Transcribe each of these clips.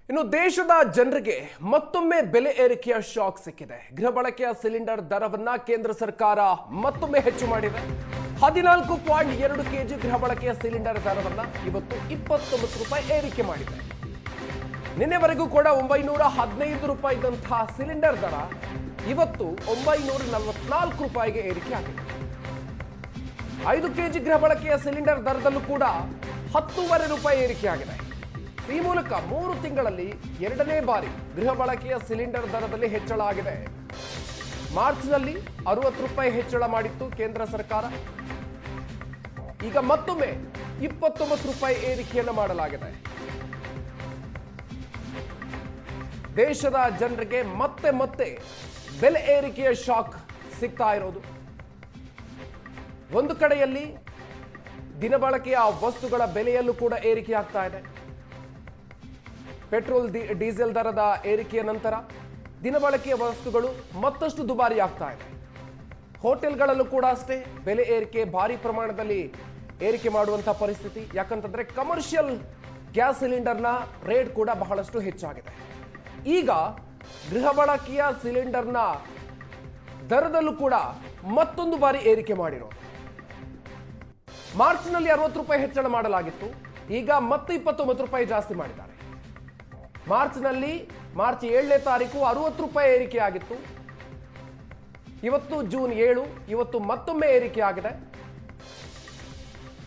ಇನ್ನು ದೇಶದ ಜನರಿಗೆ ಮತ್ತೊಮ್ಮೆ ಬೆಲೆ ಏರಿಕೆಯ ಶಾಕ್ ಸಿಕ್ಕಿದೆ. ಗೃಹ ಬಳಕೆಯ ಸಿಲಿಂಡರ್ ದರವನ್ನ ಕೇಂದ್ರ ಸರ್ಕಾರ ಮತ್ತೊಮ್ಮೆ ಹೆಚ್ಚು ಮಾಡಿದೆ. 14.2 ಕೆಜಿ ಗೃಹ ಬಳಕೆಯ ಸಿಲಿಂಡರ್ ದರವನ್ನ ಇವತ್ತು 29 ರೂಪಾಯಿ ಏರಿಕೆ ಮಾಡಿದೆ. ನಿನ್ನೆವರೆಗೂ ಕೂಡ 915 ರೂಪಾಯಿ ಇದ್ದಂತಹ ಸಿಲಿಂಡರ್ ದರ ಇವತ್ತು 944 ರೂಪಾಯಿಗೆ ಏರಿಕೆ ಆಗಿದೆ. 5 ಕೆಜಿ ಗೃಹ ಬಳಕೆಯ ಸಿಲಿಂಡರ್ ದರದಲ್ಲೂ ಕೂಡ 10.5 ರೂಪಾಯಿ ಏರಿಕೆ ಆಗಿದೆ. ಈ ಮೂಲಕ 3 ತಿಂಗಳಲ್ಲಿ ಎರಡನೇ ಬಾರಿ ಗೃಹ ಬಳಕೆಯ ಸಿಲಿಂಡರ್ ದರದಲ್ಲಿ ಹೆಚ್ಚಳ ಆಗಿದೆ. ಮಾರ್ಚ್ನಲ್ಲಿ 60 ರೂಪಾಯಿ ಹೆಚ್ಚಳ ಮಾಡಿತ್ತು ಕೇಂದ್ರ ಸರ್ಕಾರ. ಈಗ ಮತ್ತೊಮ್ಮೆ 29 ರೂಪಾಯಿ ಏರಿಕೆಯನ್ನು ಮಾಡಲಾಗಿದೆ. ದೇಶದ ಜನರಿಗೆ ಮತ್ತೆ ಮತ್ತೆ ಬೆಲೆ ಏರಿಕೆಯ ಶಾಕ್ ಸಿಗ್ತಾ ಇರೋದು. ಒಂದು ಕಡೆಯಲ್ಲಿ ದಿನಬಳಕೆಯ ವಸ್ತುಗಳ ಬೆಲೆಯಲ್ಲೂ ಕೂಡ ಏರಿಕೆ ಆಗ್ತಾ ಇದೆ. ಪೆಟ್ರೋಲ್ ಡೀಸೆಲ್ ದರದ ಏರಿಕೆಯ ನಂತರ ದಿನಬಳಕೆಯ ವಸ್ತುಗಳು ಮತ್ತಷ್ಟು ದುಬಾರಿ ಆಗ್ತಾ ಇದೆ. ಹೋಟೆಲ್ಗಳಲ್ಲೂ ಕೂಡ ಅಷ್ಟೇ ಬೆಲೆ ಏರಿಕೆ ಭಾರಿ ಪ್ರಮಾಣದಲ್ಲಿ ಏರಿಕೆ ಮಾಡುವಂತಹ ಪರಿಸ್ಥಿತಿ. ಯಾಕಂತಂದ್ರೆ ಕಮರ್ಷಿಯಲ್ ಗ್ಯಾಸ್ ಸಿಲಿಂಡರ್ನ ರೇಟ್ ಕೂಡ ಬಹಳಷ್ಟು ಹೆಚ್ಚಾಗಿದೆ. ಈಗ ಗೃಹ ಬಳಕೆಯ ಸಿಲಿಂಡರ್ನ ದರದಲ್ಲೂ ಕೂಡ ಮತ್ತೊಂದು ಬಾರಿ ಏರಿಕೆ ಮಾಡಿರೋದು. ಮಾರ್ಚ್ನಲ್ಲಿ 60 ರೂಪಾಯಿ ಹೆಚ್ಚಳ ಮಾಡಲಾಗಿತ್ತು. ಈಗ ಮತ್ತೆ 29 ರೂಪಾಯಿ ಜಾಸ್ತಿ ಮಾಡಿದ್ದಾರೆ. ಮಾರ್ಚ್ 7ನೇ ತಾರೀಕು 60 ರೂಪಾಯಿ ಏರಿಕೆ ಆಗಿತ್ತು. ಇವತ್ತು ಜೂನ್ 7, ಇವತ್ತು ಮತ್ತೊಮ್ಮೆ ಏರಿಕೆ ಆಗಿದೆ.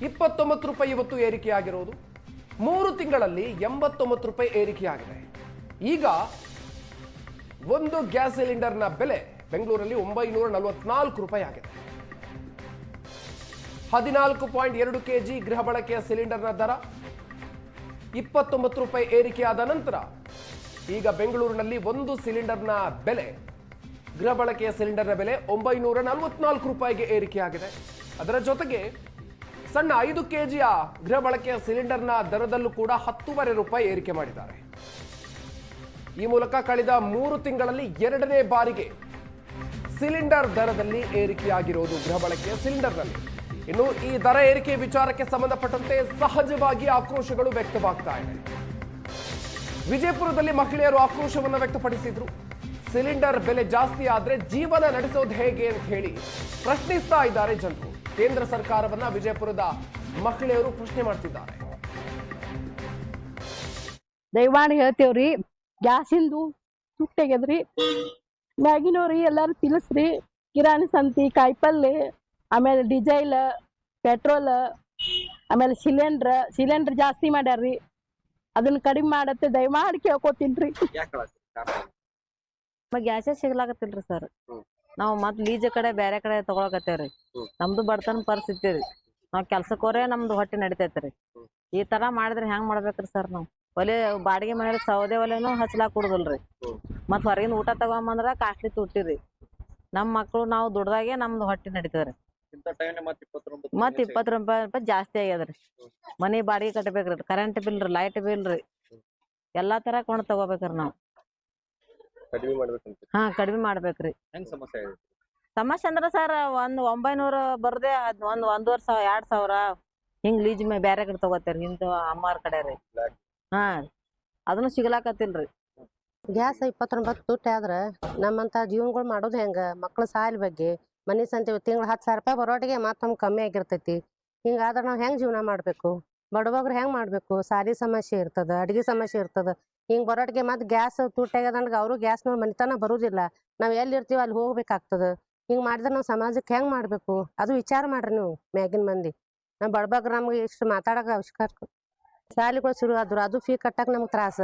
29 ರೂಪಾಯಿ ಇವತ್ತು ಏರಿಕೆ ಆಗಿರೋದು. 3 ತಿಂಗಳಲ್ಲಿ 89 ರೂಪಾಯಿ ಏರಿಕೆ ಆಗಿದೆ. ಈಗ ಒಂದು ಗ್ಯಾಸ್ ಸಿಲಿಂಡರ್ನ ಬೆಲೆ ಬೆಂಗಳೂರಲ್ಲಿ 944 ರೂಪಾಯಿ ಆಗಿದೆ. 14.2 ಕೆಜಿ ಗೃಹ ಬಳಕೆಯ ಸಿಲಿಂಡರ್ನ ದರ 29 ರೂಪಾಯಿ ಏರಿಕೆ ಆದ ನಂತರ ಈಗ ಬೆಂಗಳೂರಿನಲ್ಲಿ ಒಂದು ಸಿಲಿಂಡರ್ನ ಬೆಲೆ ಗೃಹ ಬಳಕೆಯ ಸಿಲಿಂಡರ್ನ ಬೆಲೆ 944 ರೂಪಾಯಿಗೆ ಏರಿಕೆ ಆಗಿದೆ. ಅದರ ಜೊತೆಗೆ ಸಣ್ಣ 5 ಕೆಜಿಯ ಗೃಹ ಬಳಕೆಯ ಸಿಲಿಂಡರ್ನ ದರದಲ್ಲೂ ಕೂಡ 10.5 ರೂಪಾಯಿ ಏರಿಕೆ ಮಾಡಿದ್ದಾರೆ. ಈ ಮೂಲಕ ಕಳೆದ 3 ತಿಂಗಳಲ್ಲಿ ಎರಡನೇ ಬಾರಿಗೆ ಸಿಲಿಂಡರ್ ದರದಲ್ಲಿ ಏರಿಕೆಯಾಗಿರೋದು ಗೃಹ ಬಳಕೆಯ ಸಿಲಿಂಡರ್ನಲ್ಲಿ. ಇನ್ನು ಈ ದರ ಏರಿಕೆ ವಿಚಾರಕ್ಕೆ ಸಂಬಂಧಪಟ್ಟಂತೆ ಸಹಜವಾಗಿ ಆಕ್ರೋಶಗಳು ವ್ಯಕ್ತವಾಗ್ತಾ ಇದೆ. ವಿಜಯಪುರದಲ್ಲಿ ಮಹಿಳೆಯರು ಆಕ್ರೋಶವನ್ನು ವ್ಯಕ್ತಪಡಿಸಿದ್ರು. ಸಿಲಿಂಡರ್ ಬೆಲೆ ಜಾಸ್ತಿ ಆದ್ರೆ ಜೀವನ ನಡೆಸೋದು ಹೇಗೆ ಅಂತ ಹೇಳಿ ಪ್ರಶ್ನಿಸ್ತಾ ಇದ್ದಾರೆ ಜನರು. ಕೇಂದ್ರ ಸರ್ಕಾರವನ್ನ ವಿಜಯಪುರದ ಮಹಿಳೆಯರು ಪ್ರಶ್ನೆ ಮಾಡ್ತಿದ್ದಾರೆ. ದಯಮಾಡಿ ಹೇಳ್ತೇವ್ರಿ, ಗ್ಯಾಸಿಂದು ತುಟ್ಟೆಗೆದ್ರಿ, ಮ್ಯಾಗಿನವ್ರಿ ಎಲ್ಲಾರು ತಿಳಿಸ್ರಿ. ಕಿರಾಣಿ ಸಂತಿ, ಕಾಯಿಪಲ್ಲೆ, ಆಮೇಲೆ ಡೀಸೆಲ್, ಪೆಟ್ರೋಲ್, ಆಮೇಲೆ ಸಿಲಿಂಡರ್ ಜಾಸ್ತಿ ಮಾಡ್ಯಾರ್ರಿ. ಅದನ್ನ ಕಡಿಮೆ ಮಾಡತ್ತೆ ದಯಮಾಡಿ ಕೇಳ್ಕೊತೀನ್ರಿ. ಗ್ಯಾಸೇ ಸಿಗ್ಲಾಕತ್ತಿಲ್ರಿ ಸರ್. ನಾವು ಮತ್ ಲೀಜ್ ಕಡೆ ಬೇರೆ ಕಡೆ ತಗೊಳಕತ್ತೇವ್ರಿ. ನಮ್ದು ಬಡತನ ಪರಿಸ್ಥಿತಿ ರೀ. ನಾವ್ ಕೆಲ್ಸಕ್ಕೆ ಹೋರೆ ನಮ್ದು ಹೊಟ್ಟೆ ನಡಿತೈತ್ರಿ. ಈ ತರ ಮಾಡಿದ್ರೆ ಹೆಂಗ್ ಮಾಡ್ಬೇಕ್ರಿ ಸರ್? ನಾವು ಒಲೆ ಬಾಡಿಗೆ ಮನೇಲಿ ಸೌದೆ ಒಲೆನೂ ಹಚ್ಲಾಕ್ ಕೊಡುದಿಲ್ರಿ. ಮತ್ ಹೊರಗಿನ ಊಟ ತಗೊಂಬಂದ್ರ ಕಾಸ್ಟ್ಲಿ ತುಟ್ಟಿರಿ. ನಮ್ ಮಕ್ಳು ನಾವು ದುಡ್ದಾಗೆ ನಮ್ದು ಹೊಟ್ಟೆ ನಡಿತದ್ರಿ. ಮತ್ 20 ರೂಪಾಯಿ ಜಾಸ್ತಿ ಆಗ್ಯದ್ರಿ. ಮನಿ ಬಾಡಿಗೆ ಕಟ್ಟಬೇಕ್ರಿ, ಕರೆಂಟ್ ಬಿಲ್ ರೀ, ಲೈಟ್ ಬಿಲ್ ರೀ, ಎಲ್ಲಾ ತರ ಕೊಂಡು ತಗೋಬೇಕ್ರಿ ನಾವ್. ಕಡಿಮೆ ಮಾಡ್ಬೇಕ್ರಿ. ಸಮಸ್ಯೆ ಅಂದ್ರ ಸರ್, 900 ಬರ್ದೆ 1,500 2,000 ಹಿಂಗ್ ಲೀಜ್ ಬ್ಯಾರೆ ಕಡೆ ತಗೋತೇರಿ. ಹಿಂದ ಅಮ್ಮಾರ್ ಕಡೆ ರೀ. ಅದನ್ನು ಸಿಗ್ಲಾಕತ್ತಿಲ್ರಿ. ಗ್ಯಾಸ್ 29 ತುಟ್ಟಿ ಆದ್ರ ನಮ್ಮಂತ ಜೀವನಗಳು ಮಾಡೋದು ಹೆಂಗ? ಮಕ್ಳು ಸಾಲ ಬಗ್ಗೆ ಮನಿ ಸಂತೀವಿ. ತಿಂಗಳ 10,000 ರೂಪಾಯಿ ಬರೋಟಿಗೆ ಮತ್ತೊಮ್ಮೆ ಕಮ್ಮಿ ಆಗಿರ್ತೈತಿ. ಹಿಂಗಾದ್ರೆ ನಾವು ಹೆಂಗ್ ಜೀವನ ಮಾಡ್ಬೇಕು? ಬಡಬಗ್ರು ಹೆಂಗ್ ಮಾಡ್ಬೇಕು? ಸಾಲಿ ಸಮಸ್ಯೆ ಇರ್ತದ, ಅಡಿಗೆ ಸಮಸ್ಯೆ ಇರ್ತದ. ಹಿಂಗ್ ಬರೋಟಿಗೆ ಮತ್ತೆ ಗ್ಯಾಸ್ ತುಟ್ಟಾಗ್ಯದಂಗ ಅವರು ಗ್ಯಾಸ್ನ ಮನಿತನ ಬರುದಿಲ್ಲ. ನಾವ್ ಎಲ್ಲಿ ಇರ್ತೀವಿ ಅಲ್ಲಿ ಹೋಗ್ಬೇಕಾಗ್ತದ. ಹಿಂಗ್ ಮಾಡಿದ್ರೆ ನಾವು ಸಮಾಜಕ್ಕೆ ಹೆಂಗ್ ಮಾಡ್ಬೇಕು? ಅದು ವಿಚಾರ ಮಾಡ್ರಿ ನೀವು ಮ್ಯಾಗಿನ ಮಂದಿ. ನಾವ್ ಬಡಬಗ್ರು ನಮ್ಗೆ ಇಷ್ಟು ಮಾತಾಡಕ ಅವಶ್ಯಕ. ಸಾಲಿಗಳು ಶುರು ಆದ್ರು ಅದು ಫೀ ಕಟ್ಟಕ್ ನಮ್ಗೆ ತ್ರಾಸ.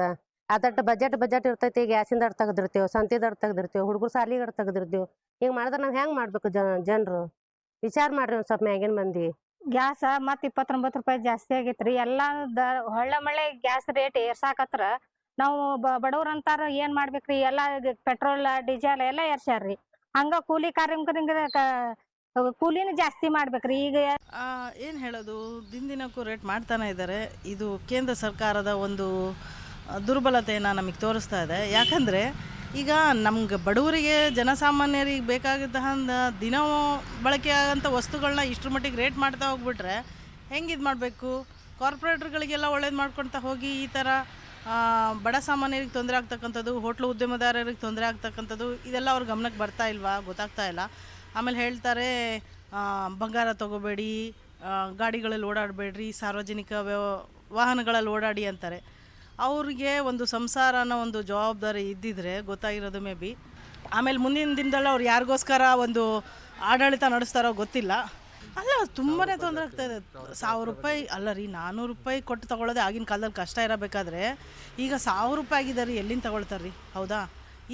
ಅದಟ್ಟು ಬಜೆಟ್ ಇರ್ತೈತಿ. ಗ್ಯಾಸಿಂದ ಅಡ್ ತೆಗೆದಿರ್ತೇವೆ, ಸಂತಿದ ಅಡ್ ತೆಗೆದಿರ್ತೇವೆ, ಹುಡುಗರು ಸಾಲಿಗೆ ಅಡ್ ತೆಗೆದಿರ್ತೇವೆ. ಹಿಂಗ್ ಮಾಡಿದ್ರೆ ನಾವ್ ಹೆಂಗ್ ಮಾಡ್ಬೇಕು? ಜನರು ವಿಚಾರ ಮಾಡ್ರಿ ಒಂದ್ ಸ್ವಲ್ಪ ಮ್ಯಾಗಿನ ಮಂದಿ. ಗ್ಯಾಸ್ ಮತ್ 29 ರೂಪಾಯಿ ಜಾಸ್ತಿ ಆಗೈತ್ರಿ. ಎಲ್ಲಾ ಹೊಳ್ಳೆ ಮಳೆ ಗ್ಯಾಸ್ ರೇಟ್ ಏರ್ಸಾಕತ್ರ ನಾವು ಬಡವ್ರ ಅಂತಾರ ಏನ್ ಮಾಡ್ಬೇಕ್ರಿ? ಎಲ್ಲಾ ಪೆಟ್ರೋಲ್ ಡೀಸೆಲ್ ಎಲ್ಲಾ ಏರ್ಸ್ಯಾರ್ರಿ. ಹಂಗ ಕೂಲಿ ಕಾರ್ಮಿಕರಿಗೆ ಕೂಲಿನ ಜಾಸ್ತಿ ಮಾಡ್ಬೇಕ್ರಿ. ಈಗ ಏನ್ ಹೇಳೋದು, ದಿನಕ್ಕೂ ರೇಟ್ ಮಾಡ್ತಾನೆ ಇದ್ದಾರೆ. ಇದು ಕೇಂದ್ರ ಸರ್ಕಾರದ ಒಂದು ದುರ್ಬಲತೆಯನ್ನು ನಮಗೆ ತೋರಿಸ್ತಾ ಇದೆ. ಯಾಕಂದರೆ ಈಗ ನಮ್ಗೆ ಬಡವರಿಗೆ, ಜನಸಾಮಾನ್ಯರಿಗೆ ಬೇಕಾದಂತಹ ದಿನ ಬಳಕೆ ಆಗೋಂಥ ವಸ್ತುಗಳನ್ನ ಇಷ್ಟರ ಮಟ್ಟಿಗೆ ರೇಟ್ ಮಾಡ್ತಾ ಹೋಗ್ಬಿಟ್ರೆ ಹೆಂಗೆ ಇದು ಮಾಡಬೇಕು? ಕಾರ್ಪೊರೇಟ್ರ್ಗಳಿಗೆಲ್ಲ ಒಳ್ಳೇದು ಮಾಡ್ಕೊಳ್ತಾ ಹೋಗಿ ಈ ಥರ ಬಡ ಸಾಮಾನ್ಯರಿಗೆ ತೊಂದರೆ ಆಗ್ತಕ್ಕಂಥದ್ದು, ಹೋಟ್ಲು ಉದ್ಯಮದಾರರಿಗೆ ತೊಂದರೆ ಆಗ್ತಕ್ಕಂಥದ್ದು ಇದೆಲ್ಲ ಅವ್ರ ಗಮನಕ್ಕೆ ಬರ್ತಾ ಇಲ್ವಾ ಗೊತ್ತಾಗ್ತಾ ಇಲ್ಲ. ಆಮೇಲೆ ಹೇಳ್ತಾರೆ ಬಂಗಾರ ತೊಗೋಬೇಡಿ, ಗಾಡಿಗಳಲ್ಲಿ ಓಡಾಡಬೇಡ್ರಿ, ಸಾರ್ವಜನಿಕ ವಾಹನಗಳಲ್ಲಿ ಓಡಾಡಿ ಅಂತಾರೆ. ಅವ್ರಿಗೆ ಒಂದು ಸಂಸಾರ ಅನ್ನೋ ಒಂದು ಜವಾಬ್ದಾರಿ ಇದ್ದಿದ್ರೆ ಗೊತ್ತಾಗಿರೋದು ಮೇ ಬಿ. ಆಮೇಲೆ ಮುಂದಿನ ದಿನದಲ್ಲಿ ಅವ್ರು ಯಾರಿಗೋಸ್ಕರ ಒಂದು ಆಡಳಿತ ನಡೆಸ್ತಾರೋ ಗೊತ್ತಿಲ್ಲ. ಅಲ್ಲ, ತುಂಬಾ ತೊಂದರೆ ಆಗ್ತಾಯಿದೆ. 1000 ರೂಪಾಯಿ ಅಲ್ಲ ರೀ, 400 ರೂಪಾಯಿ ಕೊಟ್ಟು ತೊಗೊಳ್ಳೋದೆ ಆಗಿನ ಕಾಲದಲ್ಲಿ ಕಷ್ಟ ಇರಬೇಕಾದ್ರೆ ಈಗ 1000 ರೂಪಾಯಿ ಆಗಿದ್ದಾರೆ, ಎಲ್ಲಿಂದ ತೊಗೊಳ್ತಾರೆ ರೀ? ಹೌದಾ?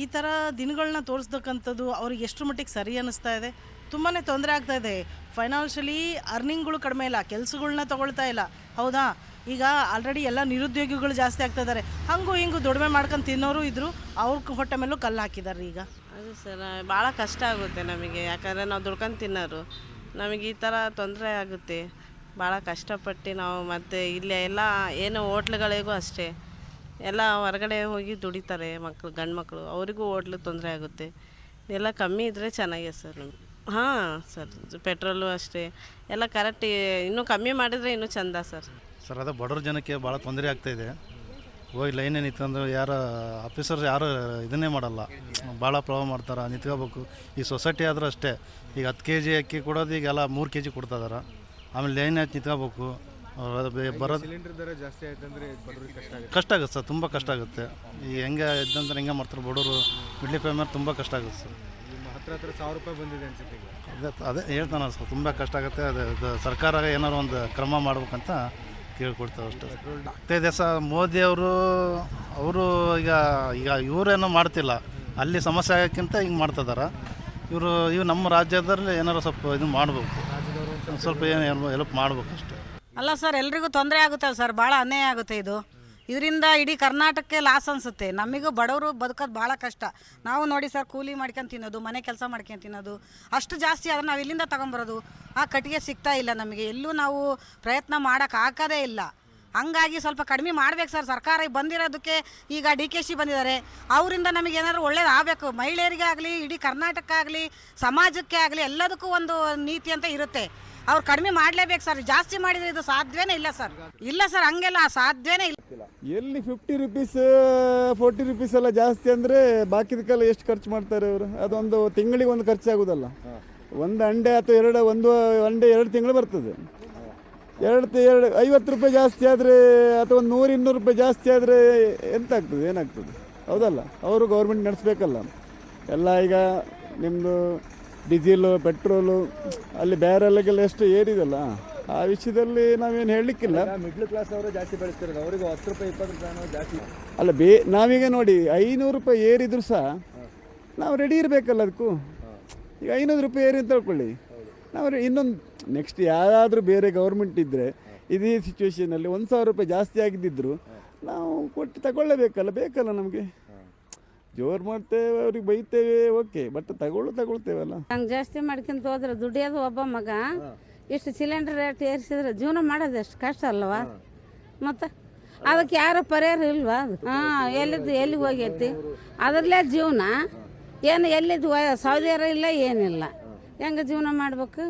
ಈ ಥರ ದಿನಗಳನ್ನ ತೋರಿಸ್ತಕ್ಕಂಥದ್ದು ಅವ್ರಿಗೆ ಎಷ್ಟು ಮಟ್ಟಿಗೆ ಸರಿ ಅನ್ನಿಸ್ತಾ ಇದೆ? ತುಂಬಾ ತೊಂದರೆ ಆಗ್ತಾಯಿದೆ. ಫೈನಾನ್ಷಿಯಲಿ ಅರ್ನಿಂಗ್ಗಳು ಕಡಿಮೆ ಇಲ್ಲ, ಕೆಲಸಗಳನ್ನ ತೊಗೊಳ್ತಾ ಇಲ್ಲ. ಹೌದಾ? ಈಗ ಆಲ್ರೆಡಿ ಎಲ್ಲ ನಿರುದ್ಯೋಗಿಗಳು ಜಾಸ್ತಿ ಆಗ್ತಾ ಇದ್ದಾರೆ. ಹಂಗೂ ಹಿಂಗೂ ದುಡಿಮೆ ಮಾಡ್ಕೊಂಡು ತಿನ್ನೋರು ಇದ್ರು, ಅವ್ರ ಹೊಟ್ಟೆ ಮೇಲೂ ಕಲ್ಲು ಹಾಕಿದ್ದಾರೆ ಈಗ. ಅದು ಸರ್ ಭಾಳ ಕಷ್ಟ ಆಗುತ್ತೆ ನಮಗೆ, ಯಾಕಂದರೆ ನಾವು ದುಡ್ಕೊಂಡು ತಿನ್ನೋರು. ನಮಗೆ ಈ ಥರ ತೊಂದರೆ ಆಗುತ್ತೆ, ಭಾಳ ಕಷ್ಟಪಟ್ಟು ನಾವು. ಮತ್ತು ಇಲ್ಲೇ ಎಲ್ಲ ಏನು ಹೋಟ್ಲುಗಳಿಗೂ ಅಷ್ಟೇ, ಎಲ್ಲ ಹೊರಗಡೆ ಹೋಗಿ ದುಡಿತಾರೆ ಮಕ್ಕಳು, ಗಂಡು ಮಕ್ಕಳು, ಅವರಿಗೂ ಹೋಟ್ಲಿಗೆ ತೊಂದರೆ ಆಗುತ್ತೆ. ಎಲ್ಲ ಕಮ್ಮಿ ಇದ್ದರೆ ಚೆನ್ನಾಗಿದೆ ಸರ್ ನಮಗೆ. ಹಾಂ ಸರ್, ಪೆಟ್ರೋಲು ಅಷ್ಟೇ ಎಲ್ಲ ಕರೆಕ್ಟ್, ಇನ್ನೂ ಕಮ್ಮಿ ಮಾಡಿದರೆ ಇನ್ನೂ ಚೆಂದ ಸರ್. ಸರ್ ಅದು ಬಡವ್ರ ಜನಕ್ಕೆ ಭಾಳ ತೊಂದರೆ ಆಗ್ತಾಯಿದೆ. ಹೋಗಿ ಲೈನೇ ನಿಂತ್ಕೊಂಡು ಯಾರು ಆಫೀಸರ್ಸ್ ಯಾರು ಇದನ್ನೇ ಮಾಡಲ್ಲ, ಭಾಳ ಪ್ರಾಬ್ಲಮ್ ಮಾಡ್ತಾರೆ, ನಿಂತ್ಕೋಬೇಕು. ಈ ಸೊಸೈಟಿ ಆದರೂ ಅಷ್ಟೇ, ಈಗ 10 kg ಅಕ್ಕಿ ಕೊಡೋದು ಈಗೆಲ್ಲ 3 kg ಕೊಡ್ತಿದಾರೆ. ಆಮೇಲೆ ಲೈನ್ ಹಚ್ಚಿ ನಿಂತ್ಕೋಬೇಕು. ಬರೋದು ಸಿಲಿಂಡರ್ ದರ ಜಾಸ್ತಿ ಆಯ್ತು ಅಂದರೆ ಕಷ್ಟ ಆಗುತ್ತೆ ಸರ್, ತುಂಬ ಕಷ್ಟ ಆಗುತ್ತೆ. ಈಗ ಹೆಂಗೆ ಇದ್ದಂದ್ರೆ ಹೆಂಗೆ ಮಾಡ್ತಾರೆ ಬಡವರು, ಮಿಡ್ಲ್ ಫ್ಯಾಮಿಲಿ ತುಂಬ ಕಷ್ಟ ಆಗುತ್ತೆ ಸರ್. ಹತ್ರ 1000 ರೂಪಾಯಿ ಬಂದಿದೆ ಅನ್ಸುತ್ತೆ. ಅದೇ ಹೇಳ್ತಾನೆ ಸರ್, ತುಂಬ ಕಷ್ಟ ಆಗುತ್ತೆ. ಅದು ಸರ್ಕಾರ ಏನಾರು ಒಂದು ಕ್ರಮ ಮಾಡ್ಬೇಕಂತ ಕೇಳ್ಕೊಡ್ತಾವೆ ಅಷ್ಟೇ. ಆಗ್ತಾಯಿದೆ ಸರ್. ಮೋದಿಯವರು ಅವರು ಈಗ ಇವರೇನೋ ಮಾಡ್ತಿಲ್ಲ, ಅಲ್ಲಿ ಸಮಸ್ಯೆ ಆಗೋಕ್ಕಿಂತ ಹಿಂಗೆ ಮಾಡ್ತಿದ್ದಾರೆ ಇವು. ನಮ್ಮ ರಾಜ್ಯದಲ್ಲಿ ಏನಾರು ಸ್ವಲ್ಪ ಇದು ಮಾಡಬೇಕು, ಸ್ವಲ್ಪ ಏನು ಹೆಲ್ಪ್ ಮಾಡ್ಬೇಕು ಅಷ್ಟೇ. ಅಲ್ಲ ಸರ್, ಎಲ್ರಿಗೂ ತೊಂದರೆ ಆಗುತ್ತೆ ಸರ್, ಭಾಳ ಅನ್ಯಾಯ ಆಗುತ್ತೆ ಇದು. ಇದರಿಂದ ಇಡೀ ಕರ್ನಾಟಕಕ್ಕೆ ಲಾಸ್ ಅನಿಸುತ್ತೆ. ನಮಗೂ ಬಡವರು ಬದುಕೋದು ಭಾಳ ಕಷ್ಟ. ನಾವು ನೋಡಿ ಸರ್, ಕೂಲಿ ಮಾಡ್ಕೊಂಡು ತಿನ್ನೋದು, ಮನೆ ಕೆಲಸ ಮಾಡ್ಕೊಂಡು ತಿನ್ನೋದು ಅಷ್ಟು ಜಾಸ್ತಿ ಆದರೆ ನಾವು ಇಲ್ಲಿಂದ ತೊಗೊಂಬರೋದು. ಆ ಕಟ್ಟಿಗೆ ಸಿಗ್ತಾ ಇಲ್ಲ ನಮಗೆ, ಎಲ್ಲೂ ನಾವು ಪ್ರಯತ್ನ ಮಾಡೋಕ್ಕಾಗೋದೇ ಇಲ್ಲ. ಹಂಗಾಗಿ ಸ್ವಲ್ಪ ಕಡಿಮೆ ಮಾಡ್ಬೇಕು ಸರ್. ಸರ್ಕಾರ ಬಂದಿರೋದಕ್ಕೆ ಈಗ DKC ಬಂದಿದ್ದಾರೆ, ಅವರಿಂದ ನಮಗೆ ಏನಾದರೂ ಒಳ್ಳೇದು ಆಗಬೇಕು. ಮಹಿಳೆಯರಿಗೆ ಆಗಲಿ, ಇಡೀ ಕರ್ನಾಟಕ ಆಗಲಿ, ಸಮಾಜಕ್ಕೆ ಆಗಲಿ, ಎಲ್ಲದಕ್ಕೂ ಒಂದು ನೀತಿ ಅಂತ ಇರುತ್ತೆ. ಅವ್ರು ಕಡಿಮೆ ಮಾಡಲೇಬೇಕು ಸರ್. ಜಾಸ್ತಿ ಮಾಡಿದರೆ ಇದು ಸಾಧ್ಯವೇ ಇಲ್ಲ ಸರ್. ಇಲ್ಲ ಸರ್, ಹಂಗೆಲ್ಲ ಸಾಧ್ಯವೇ ಇಲ್ಲ. ಎಲ್ಲಿ 50 ರೂಪೀಸ್ 40 ರೂಪೀಸ್ ಎಲ್ಲ ಜಾಸ್ತಿ ಅಂದರೆ ಬಾಕಿದಕ್ಕೆಲ್ಲ ಎಷ್ಟು ಖರ್ಚು ಮಾಡ್ತಾರೆ ಅವರು? ಅದೊಂದು ತಿಂಗಳಿಗೆ ಒಂದು ಖರ್ಚಾಗೋದಲ್ಲ. ಒಂದು ಅಂಡೆ ಅಥವಾ ಒಂದು ಅಂಡೆ 2 ತಿಂಗಳು ಬರ್ತದೆ. 50 ರೂಪಾಯಿ ಜಾಸ್ತಿ ಆದರೆ ಅಥವಾ 100-200 ರೂಪಾಯಿ ಜಾಸ್ತಿ ಆದರೆ ಎಂತ ಆಗ್ತದೆ, ಏನಾಗ್ತದೆ? ಹೌದಲ್ಲ? ಅವರು ಗೌರ್ಮೆಂಟ್ ನಡೆಸ್ಬೇಕಲ್ಲ ಎಲ್ಲ. ಈಗ ನಿಮ್ಮದು ಡೀಸೆಲು, ಪೆಟ್ರೋಲು ಅಲ್ಲಿ ಬೇರೆಲ್ಲಗೆಲ್ಲ ಎಷ್ಟು ಏರಿದಲ್ಲ, ಆ ವಿಷಯದಲ್ಲಿ ನಾವೇನು ಹೇಳಲಿಕ್ಕಿಲ್ಲ. ಮಿಡ್ಲ್ ಕ್ಲಾಸ್ ಅವರು ಜಾಸ್ತಿ ಬೆಳೆಸ್ತಿರೋದು, ಅವರಿಗೆ 10 ರೂಪಾಯಿ 20 ರೂಪಾಯಿ ಜಾಸ್ತಿ ಅಲ್ಲ. ನಾವೀಗ ನೋಡಿ 500 ರೂಪಾಯಿ ಏರಿದ್ರು ಸಹ ನಾವು ರೆಡಿ ಇರಬೇಕಲ್ಲ ಅದಕ್ಕೂ. ಈಗ 500 ರೂಪಾಯಿ ಏರಿ ಅಂತ ಹೇಳ್ಕೊಳ್ಳಿ, ನಾವು ಇನ್ನೊಂದು ನೆಕ್ಸ್ಟ್ ಯಾರಾದರೂ ಬೇರೆ ಗೌರ್ಮೆಂಟ್ ಇದ್ದರೆ ಇದೇ ಸಿಚುವೇಷನಲ್ಲಿ 1000 ರೂಪಾಯಿ ಜಾಸ್ತಿ ಆಗಿದ್ದಿದ್ರು ನಾವು ಕೊಟ್ಟು ತಗೊಳ್ಳೇಬೇಕಲ್ಲ, ಬೇಕಲ್ಲ ನಮಗೆ. ಜೋರು ಮಾಡ್ತೇವೆ, ಅವ್ರಿಗೆ ಬೈತೇವೆ, ಓಕೆ, ಬಟ್ ತಗೊಳ್ತೇವಲ್ಲ. ಹಂಗೆ ಜಾಸ್ತಿ ಮಾಡ್ಕೊಂತ ಹೋದ್ರೆ ದುಡಿಯೋದು ಒಬ್ಬ ಮಗ. ಇಷ್ಟು ಸಿಲಿಂಡರ್ ರೇಟ್ ಏರಿಸಿದ್ರೆ ಜೀವನ ಮಾಡೋದು ಎಷ್ಟು ಕಷ್ಟ ಅಲ್ವಾ? ಮತ್ತು ಅದಕ್ಕೆ ಯಾರು ಪರಿಹಾರ ಇಲ್ವಾ? ಎಲ್ಲಿಗೆ ಹೋಗೈತಿ ಅದರಲ್ಲೇ ಜೀವನ. ಏನು ಎಲ್ಲಿದ್ದು ಸೌದೆಯರ ಇಲ್ಲ, ಏನಿಲ್ಲ. ಹೆಂಗೆ ಜೀವನ ಮಾಡ್ಬೇಕು?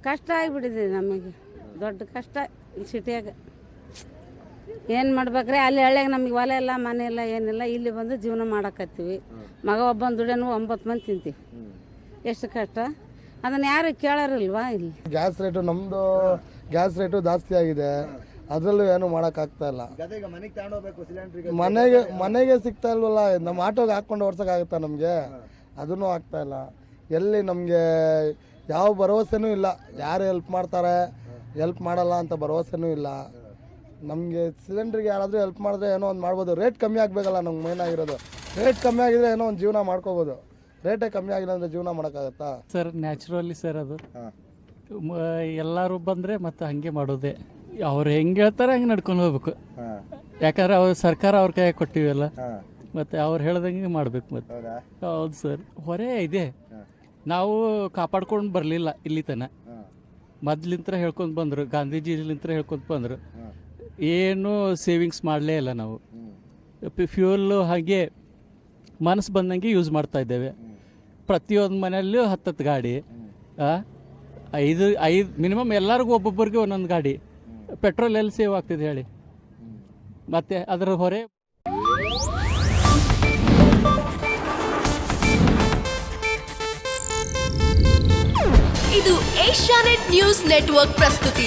ಕಷ್ಟ ಆಗಿಬಿಟ್ಟಿದೆ ನಮಗೆ, ದೊಡ್ಡ ಕಷ್ಟ ಈ ಸಿಟಿಯಾಗ. ಏನು ಮಾಡ್ಬೇಕ್ರಿ? ಅಲ್ಲಿ ಹಳ್ಳಿಯಾಗ ನಮಗೆ ಹೊಲ ಇಲ್ಲ, ಮನೆ ಇಲ್ಲ, ಏನಿಲ್ಲ. ಇಲ್ಲಿ ಬಂದು ಜೀವನ ಮಾಡಕತ್ತೀವಿ. ಮಗ ಒಬ್ಬನ ದುಡಿಯೋನು 9 ಮಂದಿ ತಿಂತೀವಿ. ಎಷ್ಟು ಕಷ್ಟ, ಅದನ್ನು ಯಾರು ಕೇಳೋರಿಲ್ವಾ? ಇಲ್ಲಿ ಗ್ಯಾಸ್ ರೇಟು, ನಮ್ಮದು ಗ್ಯಾಸ್ ರೇಟು ಜಾಸ್ತಿ ಆಗಿದೆ. ಅದರಲ್ಲೂ ಏನು ಮಾಡೋಕ್ಕಾಗ್ತಾ ಇಲ್ಲ. ಮನೆಗೆ ಸಿಗ್ತಾ ಇಲ್ವಲ್ಲ. ನಮ್ಮ ಆಟೋಗೆ ಹಾಕ್ಕೊಂಡು ಓಡ್ಸೋಕ್ಕಾಗುತ್ತಾ ನಮಗೆ? ಅದೂ ಆಗ್ತಾ ಇಲ್ಲ. ಎಲ್ಲಿ ನಮಗೆ ಯಾವ ಭರವಸೆನೂ ಇಲ್ಲ. ಯಾರು ಹೆಲ್ಪ್ ಮಾಡ್ತಾರೆ, ಹೆಲ್ಪ್ ಮಾಡಲ್ಲ ಅಂತ ಭರವಸೆನೂ ಇಲ್ಲ ನಮಗೆ. ಸಿಲಿಂಡ್ರಿಗೆ ಯಾರಾದರೂ ಹೆಲ್ಪ್ ಮಾಡಿದ್ರೆ ಏನೋ ಒಂದು ಮಾಡ್ಬೋದು. ರೇಟ್ ಕಮ್ಮಿ ಆಗಬೇಕಲ್ಲ ನಮ್ಗೆ ಮೇನ್ ಆಗಿರೋದು. ರೇಟ್ ಕಮ್ಮಿ ಆಗಿದ್ರೆ ಏನೋ ಒಂದು ಜೀವನ ಮಾಡ್ಕೋಬೋದು. ರೇಟೇ ಕಮ್ಮಿ ಆಗಿಲ್ಲ ಅಂದರೆ ಜೀವನ ಮಾಡೋಕ್ಕಾಗತ್ತಾ ಸರ್? ನ್ಯಾಚುರಲಿ ಸರ್, ಅದು ಎಲ್ಲರೂ ಬಂದರೆ ಮತ್ತು ಹಾಗೆ ಮಾಡೋದೆ. ಅವ್ರು ಹೆಂಗೆ ಹೇಳ್ತಾರೆ ಹಂಗೆ ನಡ್ಕೊಂಡು ಹೋಗ್ಬೇಕು. ಯಾಕಂದ್ರೆ ಅವ್ರು ಸರ್ಕಾರ ಅವ್ರ ಕೈ ಕೊಟ್ಟಿವಲ್ಲ, ಮತ್ತು ಅವ್ರು ಹೇಳ್ದಂಗೆ ಮಾಡ್ಬೇಕು. ಮತ್ತು ಹೌದು ಸರ್, ಹೊರೆ ಇದೆ. ನಾವು ಕಾಪಾಡ್ಕೊಂಡು ಬರಲಿಲ್ಲ ಇಲ್ಲಿ ತನಕ. ಮೊದ್ಲಿಂತ್ರ ಹೇಳ್ಕೊಂಡು ಬಂದರು, ಗಾಂಧೀಜಿಲಿಂತ್ರ ಹೇಳ್ಕೊಂಡು ಬಂದರು. ಏನು ಸೇವಿಂಗ್ಸ್ ಮಾಡಲೇ ಇಲ್ಲ ನಾವು. ಫ್ಯೂಲ್ ಹಾಗೆ ಮನಸ್ಸು ಬಂದಂಗೆ ಯೂಸ್ ಮಾಡ್ತಾ ಇದ್ದೇವೆ. ಪ್ರತಿಯೊಂದು ಮನೆಯಲ್ಲೂ 10 ಗಾಡಿ, 5 ಮಿನಿಮಮ್ ಎಲ್ಲರಿಗೂ ಒಬ್ಬೊಬ್ಬರಿಗೆ ಒಂದೊಂದು ಗಾಡಿ. ಪೆಟ್ರೋಲ್ ಎಲ್ಲಿ ಸೇವ್ ಆಗ್ತಿದೆ ಹೇಳಿ? ಮತ್ತು ಅದರ ಹೊರೆ ಇದು ಏಷ್ಯಾನೆಟ್ ನ್ಯೂಸ್ ನೆಟ್ವರ್ಕ್ ಪ್ರಸ್ತುತಿ.